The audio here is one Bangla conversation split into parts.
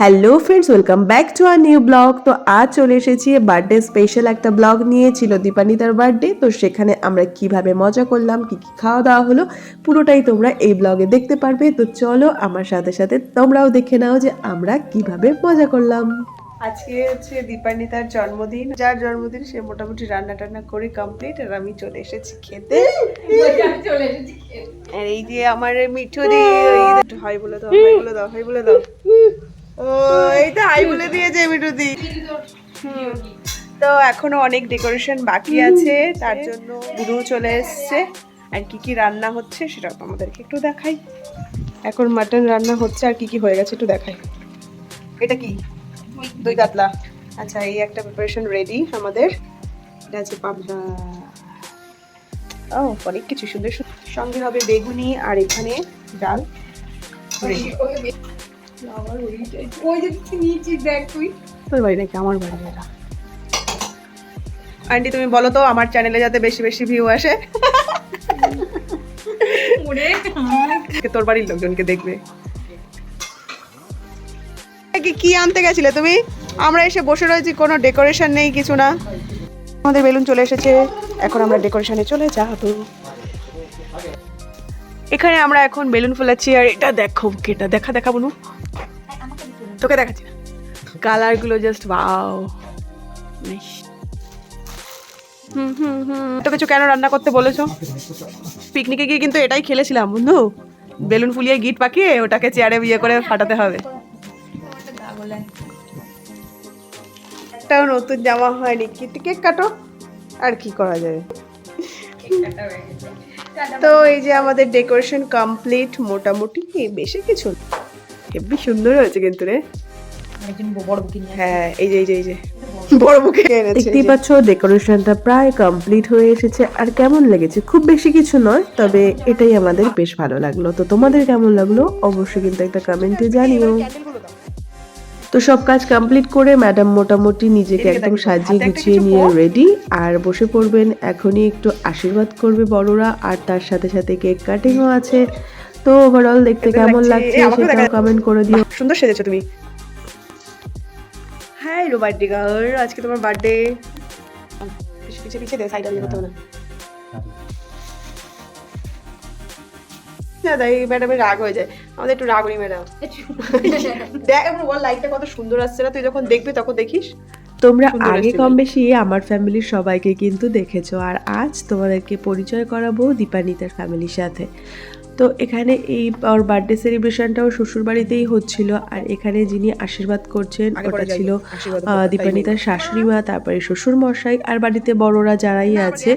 Hello friends, welcome back to our new blog. তো আজ চলে এসেছি বার্থডে স্পেশাল একটা ব্লগ নিয়ে। ছিল দীপান্বিতার বার্থডে, তো সেখানে আমরা কিভাবে মজা করলাম, কি কি খাওয়া দাওয়া হলো, পুরোটাই তোমরা এই ব্লগে দেখতে পারবে। তো চলো আমার সাথে সাথে তোমরাও দেখে নাও যে আমরা কিভাবে মজা করলাম। আজকে হচ্ছে দীপান্বিতার জন্মদিন, যার জন্মদিন সে মোটামুটি রান্না টান্না করে কমপ্লিট, আর আমি চলে এসেছি খেতে। আর এই যে আমার মিঠু দি, হাই বলে দাও, হাই বলে দাও, হাই বলে দাও। ও এই তো হাই বলে দিয়েছে মিঠু দি। তো এখনো অনেক ডেকোরেশন বাকি আছে, তার জন্য গুরু চলে এসছে। আর কি কি রান্না হচ্ছে সেটা তোমাদেরকে একটু দেখাই। এখন মাটন রান্না হচ্ছে, আর কি কি হয়ে গেছে একটু দেখাই। এটা কি? দই কাতলা। আচ্ছা, এই একটা প্রিপারেশন রেডি আমাদের। এটা আছে পাবদা। ও অনেক কিছু সুন্দর সঙ্গে হবে বেগুনি, আর এখানে ডাল। তোর বাড়ি নাকি? আমার বাড়ি এটা। আন্টি তুমি বলো তো আমার চ্যানেলে যাতে বেশি বেশি ভিউ আসে। তোর বাড়ির লোকজনকে দেখবে। কি আনতে গেছিলে তুমি? আমরা এসে বসে রয়েছি, কোনো ডেকোরেশন নেই, কিছু না। আমাদের বেলুন চলে এসেছে, এখন আমরা ডেকোরেশনে চলে যাবো। এখানে আমরা এখন বেলুন ফোলাচ্ছি। আর এটা দেখো, এটা দেখা বনু, তোকে দেখাচ্ছি না। কালার গুলো জাস্ট ওয়াও। তো কিছু কেন রান্না করতে বলেছো? পিকনিকে গিয়ে কিন্তু এটাই খেলেছিলাম বন্ধু, বেলুন ফুলিয়ে গিট পাকিয়ে ওটাকে চেয়ারে বিয়ে করে ফাটাতে হবে। একটাও নতুন জামা হয়নি, কেক কাটো, আর কি করা যাবে। তো এই যে আমাদের ডেকোরেশন কমপ্লিট মোটামুটি, বেশি কিছু হেবি সুন্দর হয়েছে কিন্তু রে। হ্যাঁ এই যে বড় বুকে দেখতেই পাচ্ছ ডেকোরেশনটা প্রায় কমপ্লিট হয়ে এসেছে। আর কেমন লেগেছে? খুব বেশি কিছু নয়, তবে এটাই আমাদের বেশ ভালো লাগলো। তো তোমাদের কেমন লাগলো অবশ্যই কিন্তু একটা কমেন্টে জানিও। তো সব কাজ কমপ্লিট করে ম্যাডাম মোটামুটি নিজেকে একদম সাজিয়ে গুছিয়ে নিয়ে রেডি, আর বসে পড়বেন। এখনই একটু আশীর্বাদ করবে বড়রা, আর তার সাথে সাথে কেক কাটিংও আছে। তো ওভারঅল দেখতে কেমন লাগছে সেটাও কমেন্ট করে দিও। সুন্দর সেজেছো তুমি। হ্যালো বার্থডে গার্ল, আজকে তোমার বার্থডে। পিছে পিছে দে, সাইড করতে হবে না। দাদা এই ম্যাডামের রাগ হয়ে যায়, আমাদের একটু রাগ নেই ম্যাডাম। দেখ বল লাইটটা কত সুন্দর আসছে না? তুই যখন দেখবি তখন দেখিস। তোমরা আগে কম বেশি আমার ফ্যামিলির সবাইকে কিন্তু দেখেছো, আর আজ তোমাদেরকে পরিচয় করাবো দীপান্বিতার ফ্যামিলির সাথে। তো এখানে এই ওর বার্থডে সেলিব্রেশনটাও শ্বশুর বাড়িতেই হচ্ছিল। আর এখানে যিনি আশীর্বাদ করছেন ওটা ছিল দীপান্বিতার শাশুড়ি মা, তারপরে শ্বশুর মশাই, আর বাড়িতে বড়রা যারাই আছে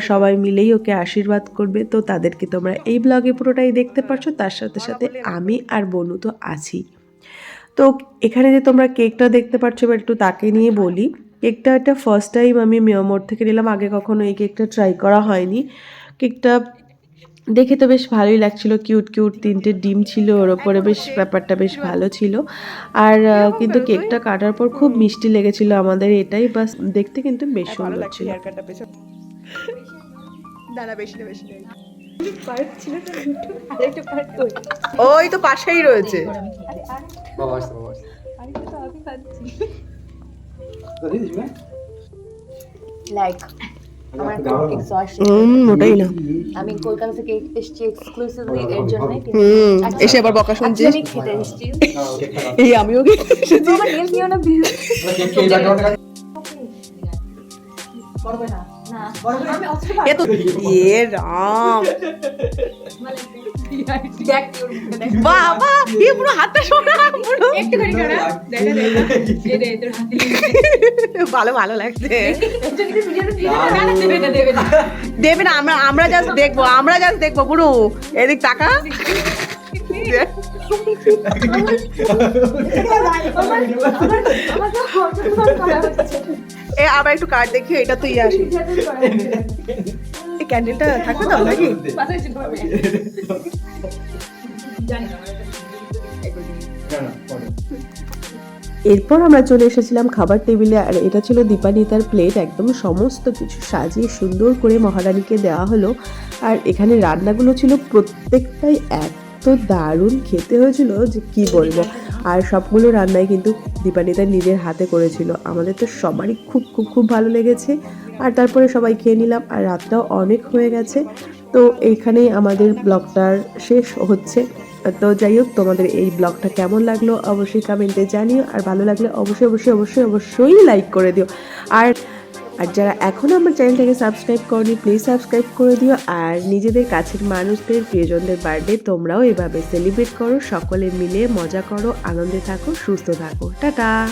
সবাই মিলেই ওকে আশীর্বাদ করবে। তো তাদেরকে তোমরা এই ব্লগে পুরোটাই দেখতে পাচ্ছ, তার সাথে সাথে আমি আর বনু তো আছি। তো এখানে যে তোমরা কেকটা দেখতে পাচ্ছ, এবার একটু তাকে নিয়ে বলি। কেকটা একটা ফার্স্ট টাইম আমি মিয়ামোর থেকে নিলাম, আগে কখনো এই কেকটা ট্রাই করা হয়নি। কেকটা দেখে তো বেশ ভালোই লাগছিল, কিউট কিউট তিনটে ডিম ছিল ওর ওপরে, বেশ ব্যাপারটা বেশ ভালো ছিল। আর কিন্তু কেকটা কাটার পর খুব মিষ্টি লেগেছিল আমাদের, এটাই বাস। দেখতে কিন্তু বেশ সুন্দর ছিল। ওই তো পাশেই রয়েছে। মোটাই না, আমি কলকাতা থেকে এসেছি এক্সক্লুসিভলি এর জন্য। এসে আবার বকা শুনছি। আমি খেতে এসেছি। এই আমিও খেতে এসেছি। তোমার রিলস নিও না প্লিজ। বড় না না বড় আমি অস্ত্র এ তো এ রাম বাবা, এই পুরো হাতটা সোনা, পুরো একটু করে করা দেখা দে দে তোর হাতে ভালো ভালো লাগছে। একটু কিছু ভিডিওতে দিয়ে না দেবে না দেবে না, আমরা জাস্ট দেখবো পুরো। এদিক টাকা এ আবার একটু কার্ড দেখি, এটা তো ইয়ে আসে। এই ক্যান্ডেলটা থাকবে তো নাকি? এরপর আমরা চলে এসেছিলাম খাবার টেবিলে, আর এটা ছিল দীপান্বিতার প্লেট। একদম সমস্ত কিছু সাজিয়ে সুন্দর করে মহারানীকে দেওয়া হলো। আর এখানে রান্নাগুলো ছিল প্রত্যেকটাই এত দারুণ খেতে হয়েছিল যে কি বলবো। আর সবগুলো রান্নাই কিন্তু দীপানিতা নিজের হাতে করেছিল। আমাদের তো সবারই খুব খুব খুব ভালো লেগেছে। আর তারপরে সবাই খেয়ে নিলাম, আর রাতটাও অনেক হয়ে গেছে। তো এইখানেই আমাদের ব্লগটার শেষ হচ্ছে। তো যাই হোক, তোমাদের এই ব্লগটা কেমন লাগলো অবশ্যই কমেন্টে জানিও, আর ভালো লাগলে অবশ্যই অবশ্যই অবশ্যই অবশ্যই লাইক করে দিও। আর যারা এখনও আমার চ্যানেলটাকে সাবস্ক্রাইব করনি প্লিজ সাবস্ক্রাইব করে দিও। আর নিজেদের কাছের মানুষদের, প্রিয়জনদের বার্থডে তোমরাও এভাবে সেলিব্রেট করো, সকলে মিলে মজা করো, আনন্দে থাকো, সুস্থ থাকো। টাটা।